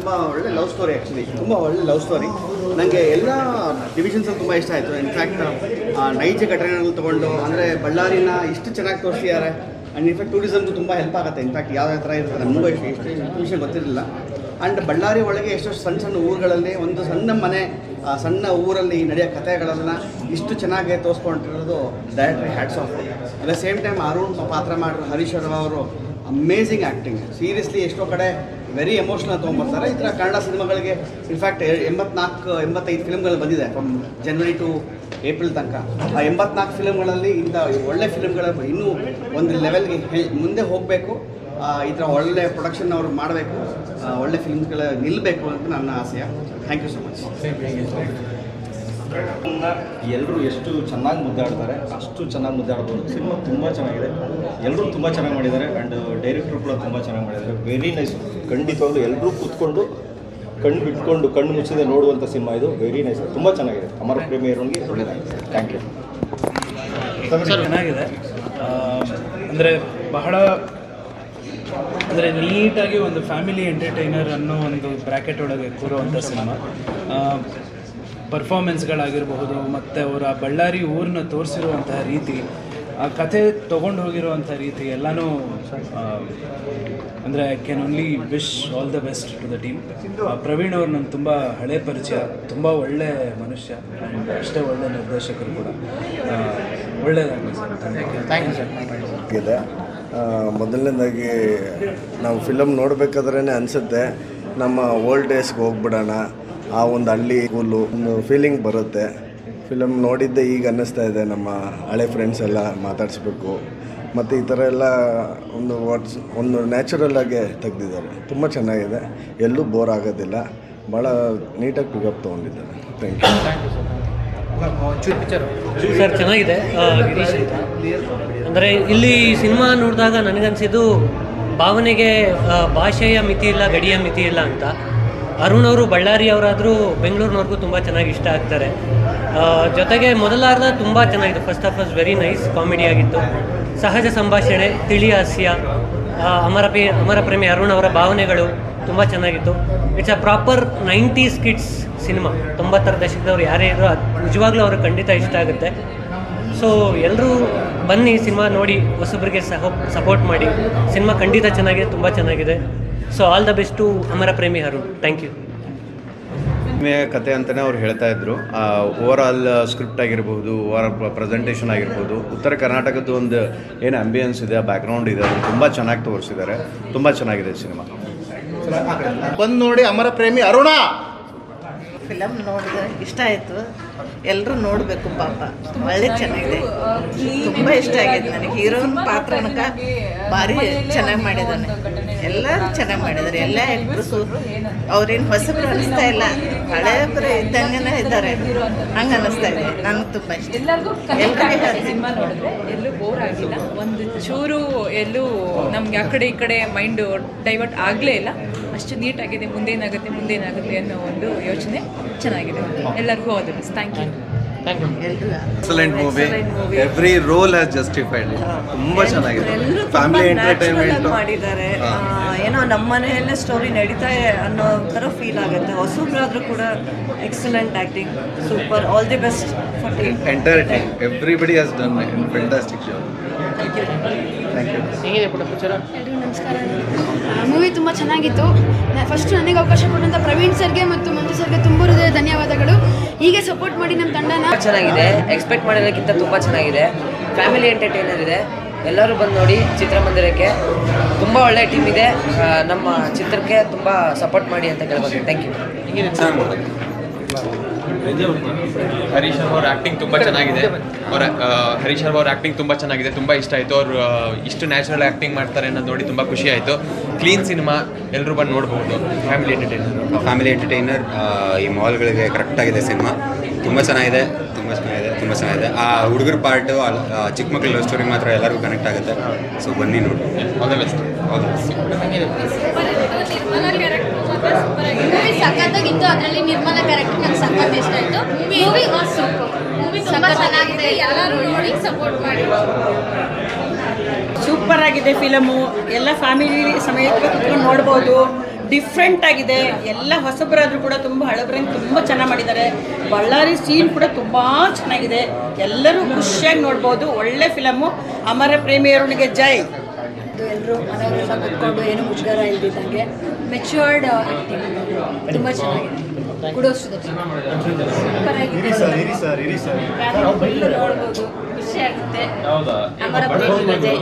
ತುಂಬ ಒಳ್ಳೆ love story. Actually ತುಂಬ ಒಳ್ಳೆ ಲವ್ ಸ್ಟೋರಿ. ನನಗೆ ಎಲ್ಲ ಡಿವಿಷನ್ಸಲ್ಲಿ ತುಂಬ ಇಷ್ಟ ಆಯಿತು. ಇನ್ಫ್ಯಾಕ್ಟ್ ನೈಜ ಘಟನೆಗಳು ತೊಗೊಂಡು ಅಂದರೆ ಬಳ್ಳಾರಿನ ಇಷ್ಟು ಚೆನ್ನಾಗಿ ತೋರಿಸಿದ್ದಾರೆ. ಆ್ಯಂಡ್ ಇನ್ಫ್ಯಾಕ್ಟ್ ಟೂರಿಸಮ್ಗೂ ತುಂಬ ಹೆಲ್ಪ್ ಆಗುತ್ತೆ. ಇನ್ಫ್ಯಾಕ್ಟ್ ಯಾವ ಥರ ಇರ್ತಾರೆ ನಮಗೂ ಎಷ್ಟು ವಿಷಯ ಗೊತ್ತಿರಲಿಲ್ಲ. ಆ್ಯಂಡ್ ಬಳ್ಳಾರಿ ಒಳಗೆ ಎಷ್ಟೊಂದು ಸಣ್ಣ ಸಣ್ಣ ಊರುಗಳಲ್ಲಿ ಒಂದು ಸಣ್ಣ ಮನೆ, ಸಣ್ಣ ಊರಲ್ಲಿ ನಡೆಯೋ ಕಥೆಗಳನ್ನು ಇಷ್ಟು ಚೆನ್ನಾಗಿ ತೋರಿಸ್ಕೊಂಡಿರೋದು ಡೈರೆಕ್ಟ್ರಿ hats off. At the same time Arun ಪಾತ್ರ ಮಾಡಿರೋ ಹರೀಶ್ ಅವರು ಅಮೇಝಿಂಗ್ ಆ್ಯಕ್ಟಿಂಗ್. ಸೀರಿಯಸ್ಲಿ ಎಷ್ಟೋ ಕಡೆ ವೆರಿ ಎಮೋಷ್ನಲ್ ತೊಗೊಂಬರ್ತಾರೆ. ಈ ಥರ ಕನ್ನಡ ಸಿನಿಮಾಗಳಿಗೆ ಇನ್ಫ್ಯಾಕ್ಟ್ 84-85 ಫಿಲ್ಮ್ಗಳು ಬಂದಿದೆ ಫ್ರಮ್ ಜನವರಿ ಟು ಏಪ್ರಿಲ್ ತನಕ. ಆ 84 ಫಿಲ್ಮ್ಗಳಲ್ಲಿ ಇಂಥ ಒಳ್ಳೆ ಫಿಲ್ಮ್ಗಳು ಇನ್ನೂ ಒಂದು ಲೆವೆಲ್ಗೆ ಮುಂದೆ ಹೋಗಬೇಕು. ಈ ಥರ ಒಳ್ಳೆ ಪ್ರೊಡಕ್ಷನ್ ಅವರು ಮಾಡಬೇಕು, ಒಳ್ಳೆ ಫಿಲ್ಮ್ಸ್ಗಳ ನಿಲ್ಲಬೇಕು ಅಂತ ನನ್ನ ಆಸೆ. Thank you so much. ಎಲ್ಲರೂ ಎಷ್ಟು ಚೆನ್ನಾಗಿ ಮುದ್ದಾಡ್ತಾರೆ ಅಷ್ಟು ಚೆನ್ನಾಗಿ ಮುದ್ದಾಡ್ಬೋದು. ಸಿನಿಮಾ ತುಂಬ ಚೆನ್ನಾಗಿದೆ, ಎಲ್ಲರೂ ತುಂಬ ಚೆನ್ನಾಗಿ ಮಾಡಿದ್ದಾರೆ. ಆ್ಯಂಡ್ ಡೈರೆಕ್ಟ್ರು ಕೂಡ ತುಂಬ ಚೆನ್ನಾಗಿ ಮಾಡಿದ್ದಾರೆ. Very nice. ಖಂಡಿತವಾಗ್ಲೂ ಎಲ್ಲರೂ ಕೂತ್ಕೊಂಡು ಕಣ್ಣು ಬಿಟ್ಕೊಂಡು ಕಣ್ಣು ಮುಚ್ಚಿದೆ ನೋಡುವಂಥ ಸಿನಿಮಾ ಇದು. ವೆರಿ ನೈಸ್, ತುಂಬ ಚೆನ್ನಾಗಿದೆ. ಅಮರ ಪ್ರೇಮಿ ಅವರಿಗೆ ಒಳ್ಳೆಯದಾಗಿದೆ. Thank you. ಚೆನ್ನಾಗಿದೆ. ಅಂದರೆ ಬಹಳ ಅಂದರೆ ನೀಟಾಗಿ ಒಂದು ಫ್ಯಾಮಿಲಿ ಎಂಟರ್ಟೈನರ್ ಅನ್ನೋ ಒಂದು ಬ್ರ್ಯಾಕೆಟ್ ಒಳಗೆ ಕೂರುವಂಥ ಸಿನಿಮಾ. ಪರ್ಫಾರ್ಮೆನ್ಸ್ಗಳಾಗಿರಬಹುದು ಮತ್ತು ಅವರ ಬಳ್ಳಾರಿ ಊರನ್ನ ತೋರಿಸಿರುವಂತಹ ರೀತಿ, ಆ ಕಥೆ ತೊಗೊಂಡು ಹೋಗಿರುವಂಥ ರೀತಿ ಎಲ್ಲನೂ ಅಂದರೆ I can only wish all the best to the team. Praveen ಅವ್ರು ನನ್ನ ತುಂಬ ಹಳೆ ಪರಿಚಯ, ತುಂಬ ಒಳ್ಳೆ ಮನುಷ್ಯ ಆ್ಯಂಡ್ ಅಷ್ಟೇ ಒಳ್ಳೆ ನಿರ್ದೇಶಕರು ಕೂಡ. ಒಳ್ಳೆಯದಾಗಲಿ ಸರ್. Thank you sir. ಇದೆ ಮೊದಲನೇದಾಗಿ ನಾವು ಫಿಲಮ್ ನೋಡಬೇಕಾದ್ರೇ ಅನಿಸುತ್ತೆ ನಮ್ಮ ಓಲ್ಡ್ ಡೇಸ್ಗೆ ಹೋಗ್ಬಿಡೋಣ, ಆ ಒಂದು ಹಳ್ಳಿ ಸ್ಕೂಲು ಒಂದು ಫೀಲಿಂಗ್ ಬರುತ್ತೆ. ಫಿಲಮ್ ನೋಡಿದ್ದೆ ಈಗ ಅನ್ನಿಸ್ತಾ ಇದೆ, ನಮ್ಮ ಹಳೆ ಫ್ರೆಂಡ್ಸ್ ಎಲ್ಲ ಮಾತಾಡಿಸ್ಬೇಕು. ಮತ್ತು ಈ ಥರ ಎಲ್ಲ ಒಂದು ನ್ಯಾಚುರಲ್ಲಾಗೆ ತೆಗೆದಿದ್ದಾರೆ. ತುಂಬ ಚೆನ್ನಾಗಿದೆ, ಎಲ್ಲೂ ಬೋರ್ ಆಗೋದಿಲ್ಲ, ಭಾಳ ನೀಟಾಗಿ ಪಿಕಪ್ ತೊಗೊಂಡಿದ್ದಾರೆ. Thank you. ಸರ್ ಚೆನ್ನಾಗಿದೆ. ಗಿರೀಶ್ ಅಂತ ಅಂದರೆ ಇಲ್ಲಿ ಸಿನಿಮಾ ನೋಡಿದಾಗ ನನಗನ್ಸಿದ್ದು ಭಾವನೆಗೆ ಭಾಷೆಯ ಮಿತಿ ಇಲ್ಲ, ಗಡಿಯ ಮಿತಿ ಇಲ್ಲ ಅಂತ. ಅರುಣ್ ಅವರು ಬಳ್ಳಾರಿ ಅವರಾದರೂ ಬೆಂಗಳೂರಿನವ್ರಿಗೂ ತುಂಬ ಚೆನ್ನಾಗಿ ಇಷ್ಟ ಆಗ್ತಾರೆ. ಜೊತೆಗೆ ಮೊದಲಾರ್ಧ ತುಂಬ ಚೆನ್ನಾಗಿತ್ತು. First of all very nice, comedy ಆಗಿತ್ತು, ಸಹಜ ಸಂಭಾಷಣೆ, ತಿಳಿ ಹಾಸ್ಯ, ಅಮರ ಪ್ರೇಮಿ ಅರುಣ್ ಅವರ ಭಾವನೆಗಳು ತುಂಬ ಚೆನ್ನಾಗಿತ್ತು. It's a proper 90s kids cinema. 90ರ ದಶಕದವ್ರು ಯಾರೇ ಇದ್ರೂ ಅದು ನಿಜವಾಗ್ಲೂ ಅವ್ರಿಗೆ ಖಂಡಿತ ಇಷ್ಟ ಆಗುತ್ತೆ. ಸೊ ಎಲ್ಲರೂ ಬನ್ನಿ ಸಿನಿಮಾ ನೋಡಿ, ಹೊಸಬ್ರಿಗೆ ಸಪೋರ್ಟ್ ಮಾಡಿ. ಸಿನಿಮಾ ಖಂಡಿತ ಚೆನ್ನಾಗಿದೆ, ತುಂಬ ಚೆನ್ನಾಗಿದೆ. So all the best to Amara Premi Arun. Thank you. ಕತೆ ಅಂತಲೇ ಅವ್ರು ಹೇಳ್ತಾ ಇದ್ರು. ಓವರ್ ಆಲ್ ಸ್ಕ್ರಿಪ್ಟ್ ಆಗಿರ್ಬೋದು, ಓವರ್ ಪ್ರೆಸೆಂಟೇಷನ್ ಆಗಿರ್ಬೋದು, ಉತ್ತರ ಕರ್ನಾಟಕದ ಒಂದು ಏನು ಆಂಬಿಯನ್ಸ್ ಇದೆ, ಬ್ಯಾಕ್ಗ್ರೌಂಡ್ ಇದೆ, ಅದು ತುಂಬ ಚೆನ್ನಾಗಿ ತೋರಿಸಿದ್ದಾರೆ. ತುಂಬ ಚೆನ್ನಾಗಿದೆ ಸಿನಿಮಾ. ಬಂದು ನೋಡಿ ಅಮರ ಪ್ರೇಮಿ ಅರುಣ ಫಿಲಮ್ ನೋಡಿದ್ರೆ ಇಷ್ಟ ಆಯಿತು. ಎಲ್ಲರೂ ನೋಡಬೇಕು. ಪಾಪ ಒಳ್ಳೆ ಚೆನ್ನಾಗಿದೆ, ತುಂಬ ಇಷ್ಟ ಆಗಿದೆ ನನಗೆ. ಹೀರೋನ್ ಪಾತ್ರನಕ ಭಾರಿ ಚೆನ್ನಾಗಿ ಮಾಡಿದ್ದಾನೆ. ಎಲ್ಲರೂ ಚೆನ್ನಾಗಿ ಮಾಡಿದ್ದಾರೆ. ಎಲ್ಲ ಆ್ಯಕ್ಟ್ರಸು ಅವ್ರೇನು ಹೊಸಬ್ರು ಅನ್ನಿಸ್ತಾ ಇಲ್ಲ, ಹಳೆಯಬ್ರು ಇದ್ದಂಗೆ ಇದ್ದಾರೆ, ಹಂಗೆ ಅನ್ನಿಸ್ತಾ ಇದೆ. ನನಗೆ ತುಂಬ ಇಷ್ಟ. ಎಲ್ಲರಿಗೆ ಸಿನಿಮಾ ನೋಡಿದ್ರೆ ಎಲ್ಲೂ ಬೋರ್ ಆಗಿಲ್ಲ. ಒಂದು ಚೂರು ಎಲ್ಲೂ ನಮ್ಗೆ ಆ ಕಡೆ ಈ ಕಡೆ ಮೈಂಡ್ ಡೈವರ್ಟ್ ಆಗಲೇ ಇಲ್ಲ. ಅಷ್ಟು ನೀಟಾಗಿದೆ. ಮುಂದೇನಾಗುತ್ತೆ ಅನ್ನೋ ಒಂದು ಯೋಚನೆ ಚೆನ್ನಾಗಿದೆ. ಎಲ್ಲರಿಗೂ all the best. Thank you. Excellent movie. Every role has justified. ತುಂಬ ಚೆನ್ನಾಗಿದೆ. ಫ್ಯಾಮಿಲಿ ಎಂಟರ್ಟೈನ್ಮೆಂಟ್ ಮಾಡಿದ್ದಾರೆ. ಏನೋ ನಮ್ಮ ಮನೆಯಲ್ಲೇ ಸ್ಟೋರಿ ನಡೀತಾ ಅನ್ನೋ ಥರ ಫೀಲ್ ಆಗುತ್ತೆ. ಹೊಸಬ್ರಾದ್ರೂ ಕೂಡ excellent acting, super. All the best for team. Entire team, everybody has done fantastic job. Thank you. ಎಲ್ಲರಿಗೂ ನಮಸ್ಕಾರ. ಮೂವಿ ತುಂಬ ಚೆನ್ನಾಗಿತ್ತು. ಫಸ್ಟ್ ನನಗೆ ಅವಕಾಶ ಕೊಟ್ಟಂಥ ಪ್ರವೀಣ್ ಸರ್ಗೆ ಮತ್ತು ಮಂಜು ಸರ್ಗೆ ತುಂಬ ಹೃದಯ ಧನ್ಯವಾದಗಳು. ಹೀಗೆ ಸಪೋರ್ಟ್ ಮಾಡಿ ನಮ್ಮ ತಂಡನ. ಚೆನ್ನಾಗಿದೆ, ಎಕ್ಸ್ಪೆಕ್ಟ್ ಮಾಡಿರೋದಕ್ಕಿಂತ ತುಂಬ ಚೆನ್ನಾಗಿದೆ. ಫ್ಯಾಮಿಲಿ ಎಂಟರ್ಟೈನರ್ ಇದೆ. ಎಲ್ಲರೂ ಬಂದು ನೋಡಿ ಚಿತ್ರಮಂದಿರಕ್ಕೆ. ತುಂಬ ಒಳ್ಳೆ ಟೀಮ್ ಇದೆ. ನಮ್ಮ ಚಿತ್ರಕ್ಕೆ ತುಂಬ ಸಪೋರ್ಟ್ ಮಾಡಿ ಅಂತ ಕೇಳ್ಬೋದು. Thank you. ಹರೀಶ್ ಅವ್ರ ಆ್ಯಕ್ಟಿಂಗ್ ತುಂಬ ಚೆನ್ನಾಗಿದೆ. ಹರೀಶ್ ಅವ್ರ ಆ್ಯಕ್ಟಿಂಗ್ ತುಂಬ ಚೆನ್ನಾಗಿದೆ, ತುಂಬ ಇಷ್ಟ ಆಯಿತು. ಅವರು ಇಷ್ಟು ನ್ಯಾಚುರಲ್ ಆ್ಯಕ್ಟಿಂಗ್ ಮಾಡ್ತಾರೆ ಅನ್ನೋದು ನೋಡಿ ತುಂಬ ಖುಷಿ ಆಯಿತು. ಕ್ಲೀನ್ ಸಿನಿಮಾ, ಎಲ್ಲರೂ ಬಂದು ನೋಡ್ಬೋದು. ಫ್ಯಾಮಿಲಿ ಎಂಟರ್ಟೈನರ್ ಈ ಮಾಲ್ಗಳಿಗೆ ಕರೆಕ್ಟಾಗಿದೆ ಸಿನಿಮಾ. ತುಂಬ ಚೆನ್ನಾಗಿದೆ. ಆ ಹುಡುಗರ ಪಾರ್ಟು, ಚಿಕ್ಕ ಮಕ್ಕಳ ಲವ್ ಸ್ಟೋರಿ ಮಾತ್ರ ಎಲ್ಲರಿಗೂ ಕನೆಕ್ಟ್ ಆಗುತ್ತೆ. ಸೊ ಬನ್ನಿ ನೋಡಿ. All the best. ಮೂವಿ ಸಖತ್ತಾಗಿತ್ತು. ಅದರಲ್ಲಿ ನಿರ್ಮಲಾ ಕ್ಯಾರೆಕ್ಟರ್ ನಂಗೆ ಸಖತ್ ಇಷ್ಟ ಆಯಿತು. ಮೂವಿ ತುಂಬ ಚೆನ್ನಾಗಿದೆ. ಎಲ್ಲರೂ ನೋಡಿ ಸಪೋರ್ಟ್ ಮಾಡಿ. ಸೂಪರ್ ಆಗಿದೆ ಫಿಲಮು. ಎಲ್ಲ ಫ್ಯಾಮಿಲಿ ಸಮೇತ ಕುತ್ಕೊಂಡು ನೋಡ್ಬೋದು. ಡಿಫ್ರೆಂಟ್ ಆಗಿದೆ. ಎಲ್ಲ ಹೊಸಬರಾದರೂ ಕೂಡ ತುಂಬ ಹಳಬರಂಗೆ ತುಂಬ ಚೆನ್ನಾಗಿ ಮಾಡಿದ್ದಾರೆ. ಬಳ್ಳಾರಿ ಸೀನ್ ಕೂಡ ತುಂಬ ಚೆನ್ನಾಗಿದೆ. ಎಲ್ಲರೂ ಖುಷಿಯಾಗಿ ನೋಡ್ಬೋದು. ಒಳ್ಳೆ ಫಿಲಮು. ಅಮರ ಪ್ರೇಮಿಯರೊಂದಿಗೆ ಜೈ. ಎಲ್ಲರೂ ಮನೆಯವರೆಲ್ಲ ಕೂತ್ಕೊಂಡು ಏನು ಮುಜುಗರ ಇಲ್ದಿದ್ದಂಗೆ ಮೆಚ್ಯೂರ್ಡ್ ಆ್ಯಕ್ಟಿಂಗ್ ತುಂಬ ಚೆನ್ನಾಗಿದೆ. Kudos to the team. Super ಆಗಿದೆ. ನೋಡ್ಬೋದು, ಖುಷಿ ಆಗುತ್ತೆ. ಅಮರ ಪ್ರೇಮಿಗೆ ಜೈ.